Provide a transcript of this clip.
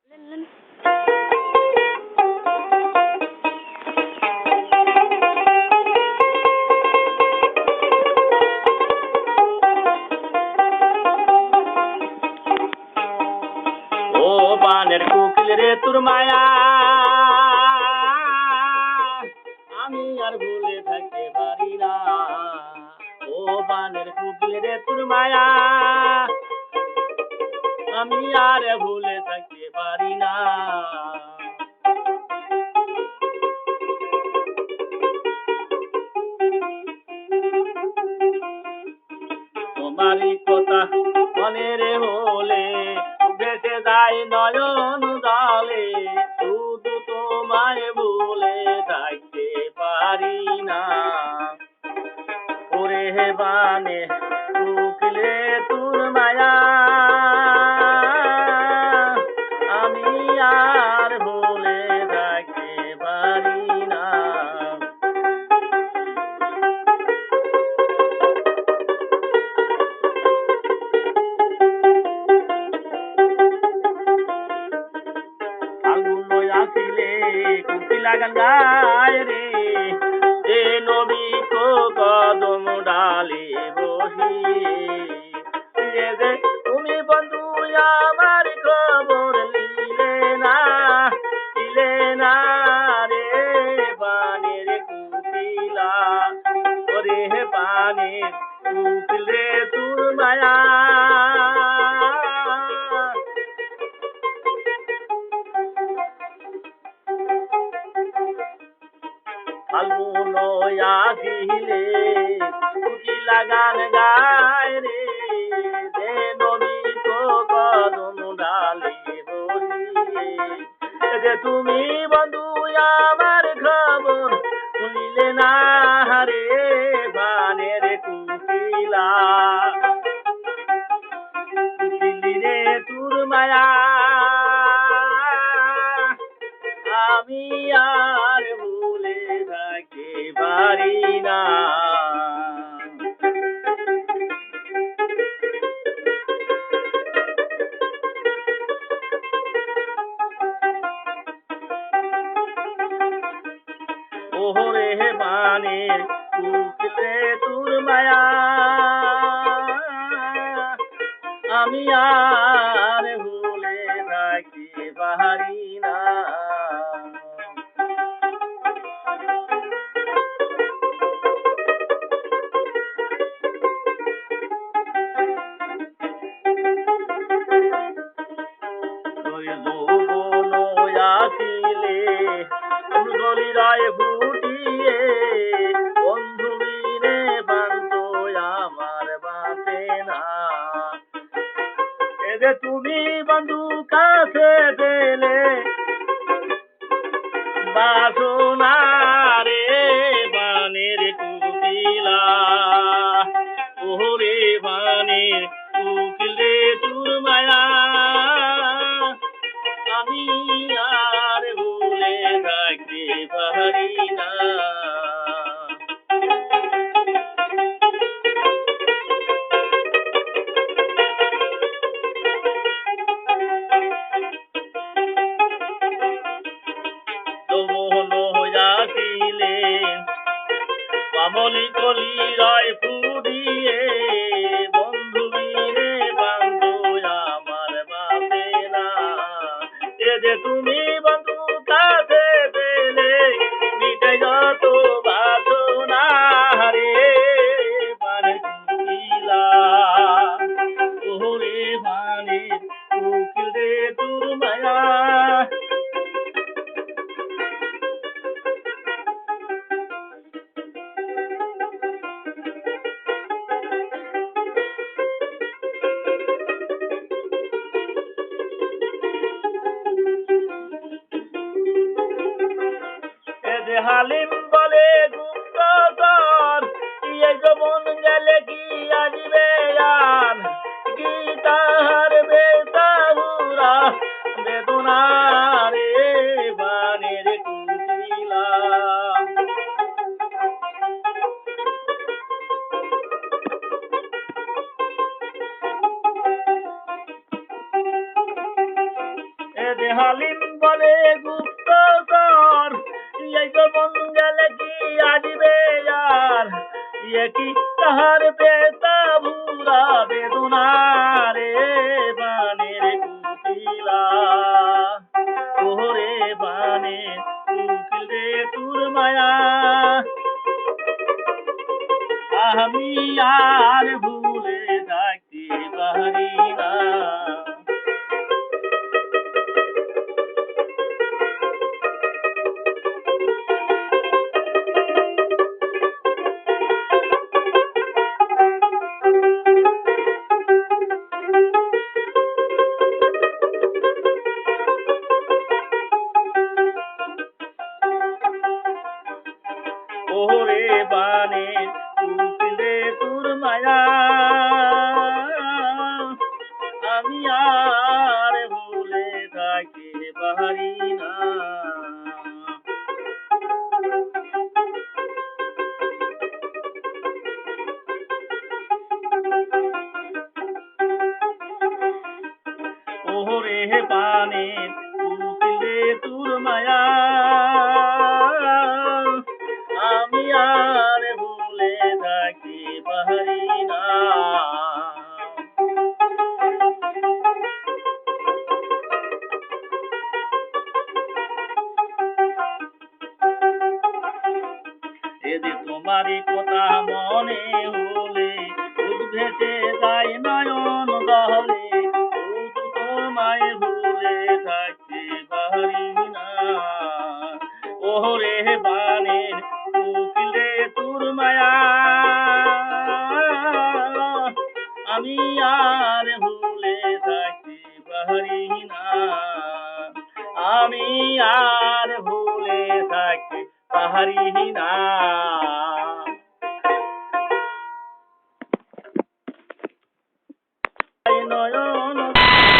ও বানের কোকিল রে তোর মায়া আমি আর ভুলে থাকতে পারি না। ও বানের কোকিল রে তোর মায়া আমি আর ভুলে থাকতে পারি না। তোমারই কথা মনের হলে ভেসে যায় নয়ন জলে, শুধু তোমায় ভুলে থাকতে পারি না। ওরে বানে কোকিলে তোর মায়া আমি আর ভুলে থাকতে পারি না। আসিলে কোকিলা গান গায় রে, যে নবী কো কদম ডালে বসিয়ে যে তুমি বন্ধু আমার খবর নিলে না রে বানের কোকিলা। ওরে বানের কোকিল রে তোর মায়া ফাল্গুন আসিলে কোকিলা গান গায় রে, যে নবী কো কদম ডালে বসিয়ে যে তুমি বন্ধু আমার খবর শুনিলে না রে বানের কোকিলা। কোকিলি রে তোর মায়া আমি আর ভুলে থাকতে পারি না। ওরে বানের কোকিল রে তোর মায়া আমি আর ভুলে থাকতে পারি না। যৌবন আসিলে ফুলগলিরায় ফুটিয়ে, বন্ধু বিনে বান্ত আমার বাঁচে না। এ যে তুমি বন্ধু কাছে পেলে বাসনা রে বানের কোকিলা। ওরে বানের কোকিল রে তোর মায়া আমি আর ভুলে থাকতে পারি না। যৌবন আসিলে কমলি কলিরায় ফুরিয়ে, বন্ধু বিনে বান্ধু আমার বাঁচে না। এ যে তুমি বন্ধু কাছে পেলে মিটে যত বাসনা রে বানের কোকিলা। ওরে বানের কোকিল রে তোর মায়া হালিম বলে গুপ্তধর এই যৌবন গেলে কি আসবে আর, গীতার বেতাহুরা বেদনা রে বানের কোকিলা। এ যে হালিম বলে গুপ্তচর এই তো মন গেলে কি আসবে আর কি তাহার বেতা ভুরা বেদনা রে বানের কুকিলা ওরে বানের কুকিল রে তোর মায়া আমি আর ভুলে থাকতে পারি না ওরে বানে কুকিলে তোর মায়া আমি আর ভুলে থাকতে পারি না ওরে বানে কুকিলে তোর মায়া আমি আর ভুলে থাকতে পারি না এ যে তোমারই কথা মনে হলে দুধ ভেসে যায় নয়ন দহলে শুধু তোমায় ভুলে থাকতে পারি না ওরে বানের কুকিলে তোর মায়া আমি আর ভুলে থাকতে পারি না আমি আর ভুলে থাকতে পারি না নয়ন